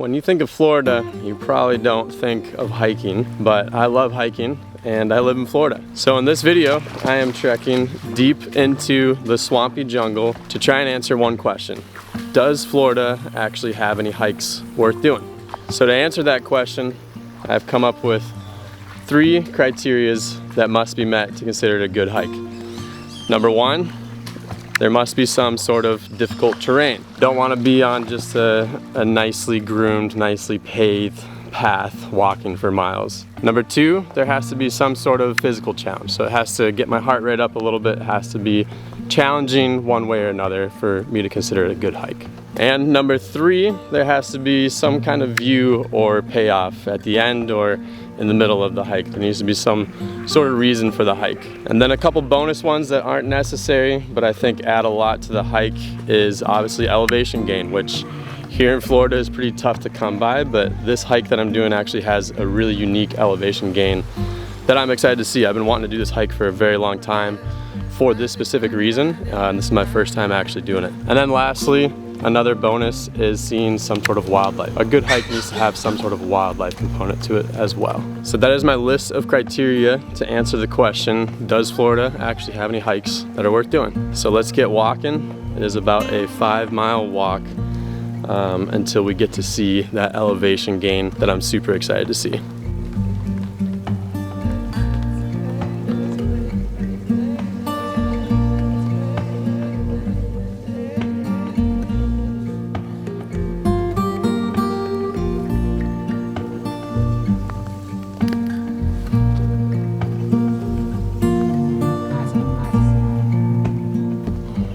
when you think of Florida, you probably don't think of hiking, but I love hiking and I live in Florida. So in this video, I am trekking deep into the swampy jungle to try and answer one question. Does Florida actually have any hikes worth doing? So to answer that question, I've come up with 3 criterias that must be met to consider it a good hike. Number 1, there must be some sort of difficult terrain. Don't want to be on just a nicely groomed, nicely paved path walking for miles. Number 2, there has to be some sort of physical challenge. So it has to get my heart rate up a little bit. It has to be challenging one way or another for me to consider it a good hike. And number 3, there has to be some kind of view or payoff at the end or in the middle of the hike. There needs to be some sort of reason for the hike. And then a couple bonus ones that aren't necessary, but I think add a lot to the hike is obviously elevation gain, which here in Florida is pretty tough to come by, but this hike that I'm doing actually has a really unique elevation gain that I'm excited to see. I've been wanting to do this hike for a very long time for this specific reason, and this is my first time actually doing it. And then lastly, another bonus is seeing some sort of wildlife. A good hike needs to have some sort of wildlife component to it as well. So that is my list of criteria to answer the question, does Florida actually have any hikes that are worth doing? So let's get walking. It is about a 5-mile walk until we get to see that elevation gain that I'm super excited to see.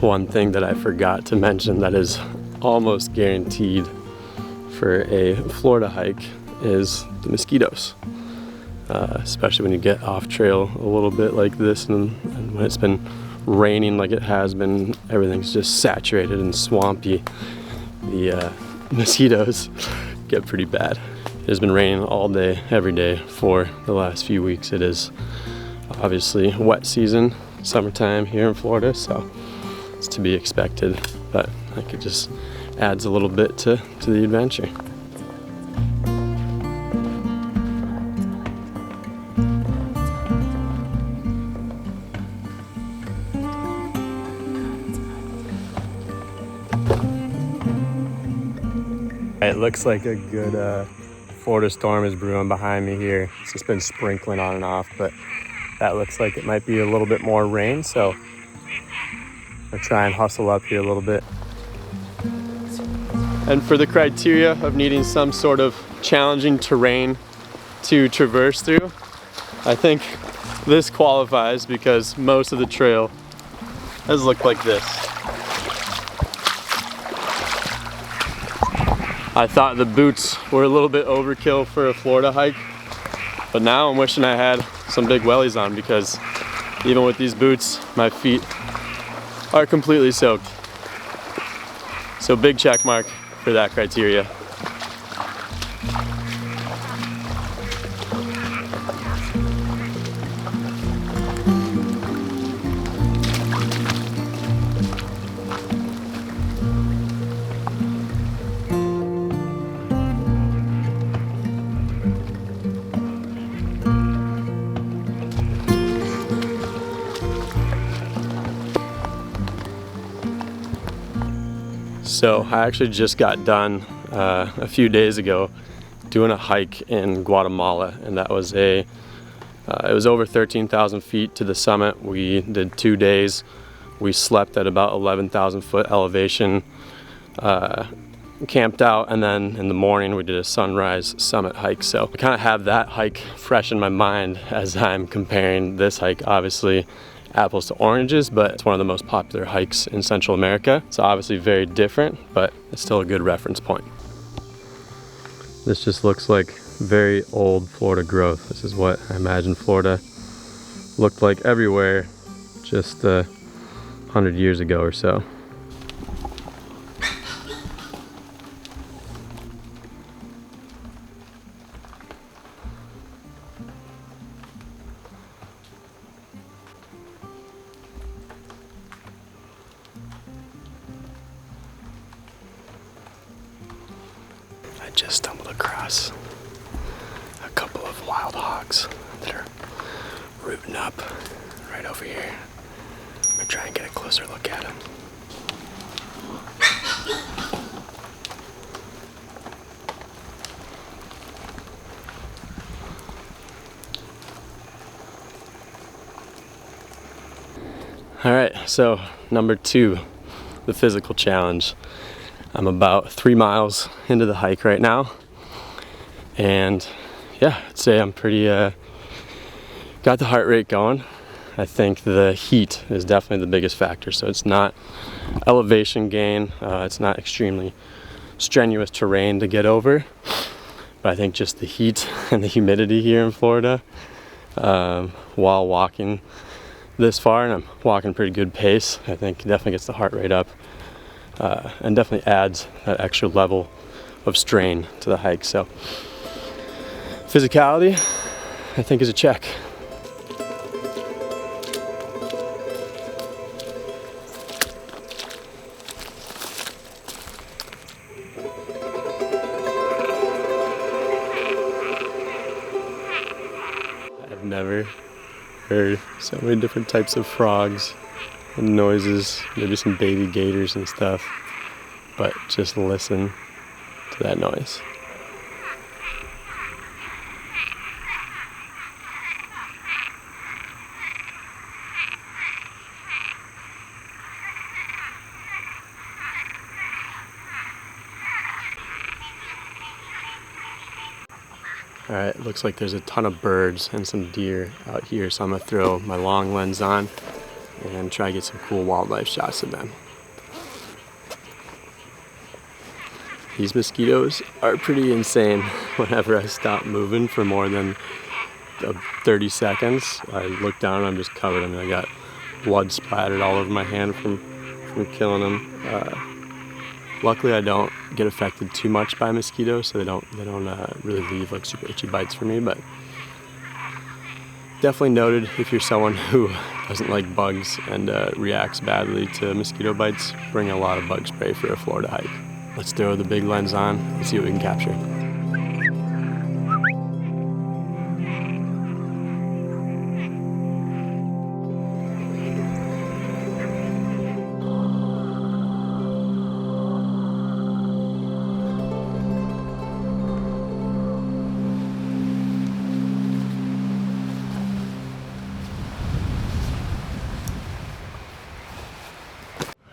One thing that I forgot to mention that is almost guaranteed for a Florida hike is the mosquitoes. Especially when you get off trail a little bit like this and when it's been raining like it has been, everything's just saturated and swampy. The mosquitoes get pretty bad. It has been raining all day, every day for the last few weeks. It is obviously wet season, summertime here in Florida, so it's to be expected, but I think it just adds a little bit to the adventure. It looks like a good Florida storm is brewing behind me here. It's just been sprinkling on and off, but that looks like it might be a little bit more rain, so I'll try and hustle up here a little bit. And for the criteria of needing some sort of challenging terrain to traverse through, I think this qualifies because most of the trail has looked like this. I thought the boots were a little bit overkill for a Florida hike, but now I'm wishing I had some big wellies on because even with these boots, my feet are completely soaked. So big check mark for that criteria. So I actually just got done a few days ago doing a hike in Guatemala, and that was it was over 13,000 feet to the summit. We did 2 days. We slept at about 11,000 foot elevation, camped out, and then in the morning we did a sunrise summit hike. So I kind of have that hike fresh in my mind as I'm comparing this hike, obviously apples to oranges, but it's one of the most popular hikes in Central America. It's obviously very different, but it's still a good reference point. This just looks like very old Florida growth. This is what I imagine Florida looked like everywhere just 100 years ago or so. just stumbled across a couple of wild hogs that are rooting up right over here. I'm gonna try and get a closer look at them. All right, so number 2, the physical challenge. I'm about 3 miles into the hike right now, and yeah, I'd say I'm pretty got the heart rate going. I think the heat is definitely the biggest factor. So it's not elevation gain, it's not extremely strenuous terrain to get over, but I think just the heat and the humidity here in Florida while walking this far, and I'm walking pretty good pace, I think definitely gets the heart rate up and definitely adds that extra level of strain to the hike. So physicality, I think, is a check. I've never heard so many different types of frogs and noises, maybe some baby gators and stuff, but just listen to that noise. All right, looks like there's a ton of birds and some deer out here, so I'm gonna throw my long lens on and try to get some cool wildlife shots of them. These mosquitoes are pretty insane. Whenever I stop moving for more than 30 seconds, I look down and I'm just covered. I mean, I got blood splattered all over my hand from killing them. Luckily, I don't get affected too much by mosquitoes, so they don't really leave like super itchy bites for me. But definitely noted, if you're someone who doesn't like bugs and reacts badly to mosquito bites, bring a lot of bug spray for a Florida hike. Let's throw the big lens on and see what we can capture.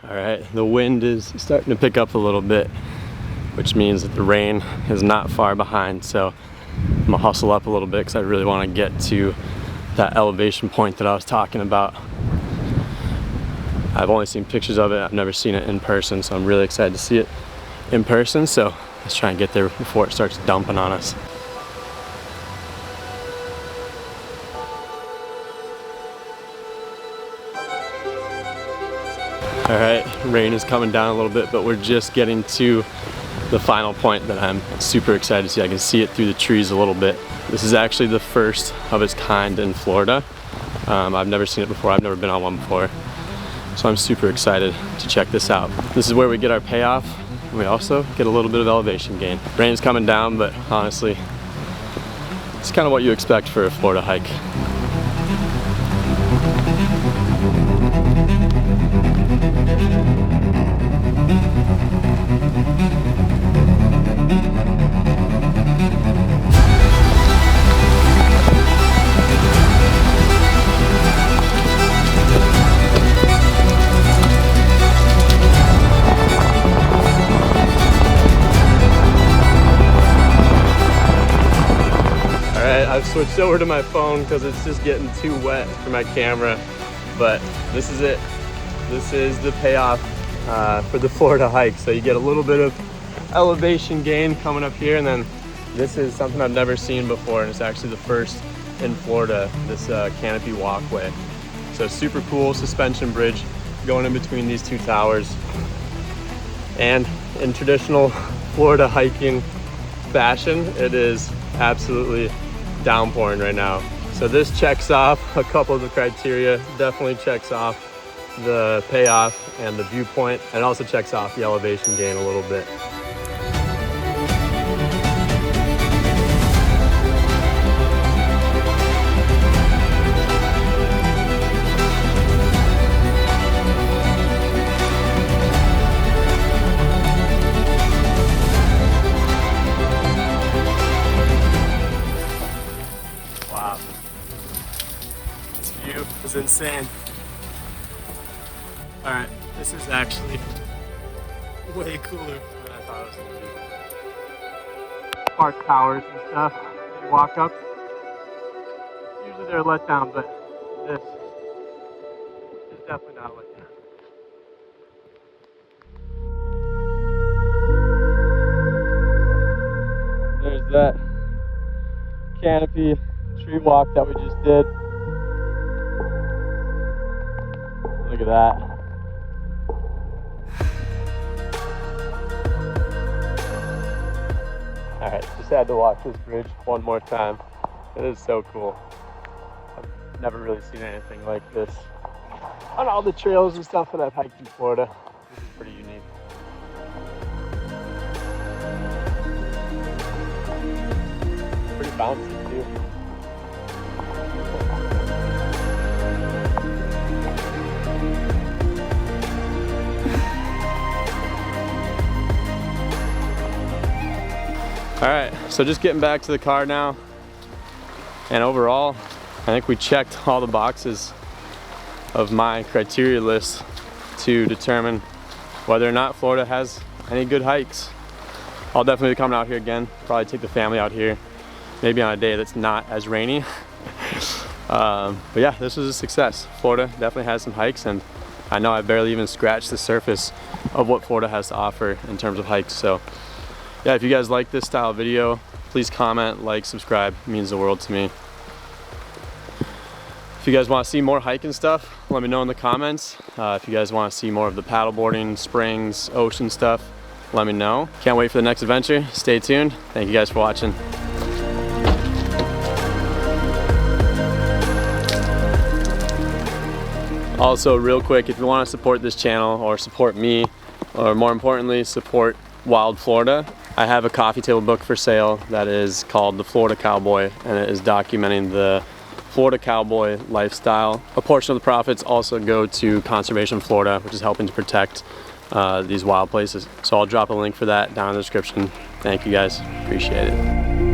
All right, the wind is starting to pick up a little bit, which means that the rain is not far behind. So I'm gonna hustle up a little bit because I really want to get to that elevation point that I was talking about. I've only seen pictures of it, I've never seen it in person, so I'm really excited to see it in person. So let's try and get there before it starts dumping on us. All right, rain is coming down a little bit, but we're just getting to the final point that I'm super excited to see. I can see it through the trees a little bit. This is actually the first of its kind in Florida. I've never seen it before. I've never been on one before. So I'm super excited to check this out. This is where we get our payoff. And we also get a little bit of elevation gain. Rain's coming down, but honestly, it's kind of what you expect for a Florida hike. I've switched over to my phone because it's just getting too wet for my camera, but this is it. This is the payoff for the Florida hike. So you get a little bit of elevation gain coming up here, and then this is something I've never seen before, and it's actually the first in Florida, this canopy walkway. So super cool suspension bridge going in between these two towers. And in traditional Florida hiking fashion, it is absolutely downpouring right now. So this checks off a couple of the criteria. Definitely checks off the payoff and the viewpoint, and also checks off the elevation gain a little bit. is insane. Alright, this is actually way cooler than I thought it was going to be. Park towers and stuff. You walk up. Usually they're let down, but this is definitely not a letdown. There's that canopy tree walk that we just did. Look at that. Alright, just had to walk this bridge one more time. It is so cool. I've never really seen anything like this on all the trails and stuff that I've hiked in Florida. This is pretty unique. Pretty bouncy too. Alright, so just getting back to the car now, and overall I think we checked all the boxes of my criteria list to determine whether or not Florida has any good hikes. I'll definitely be coming out here again, probably take the family out here, maybe on a day that's not as rainy. But yeah, this was a success. Florida definitely has some hikes, and I know I barely even scratched the surface of what Florida has to offer in terms of hikes. So yeah, if you guys like this style of video, please comment, like, subscribe. It means the world to me. If you guys want to see more hiking stuff, let me know in the comments. If you guys want to see more of the paddleboarding, springs, ocean stuff, let me know. Can't wait for the next adventure. Stay tuned. Thank you guys for watching. Also, real quick, if you want to support this channel or support me, or more importantly, support Wild Florida, I have a coffee table book for sale that is called The Florida Cowboy, and it is documenting the Florida cowboy lifestyle. A portion of the profits also go to Conservation Florida, which is helping to protect these wild places. So I'll drop a link for that down in the description. Thank you guys, appreciate it.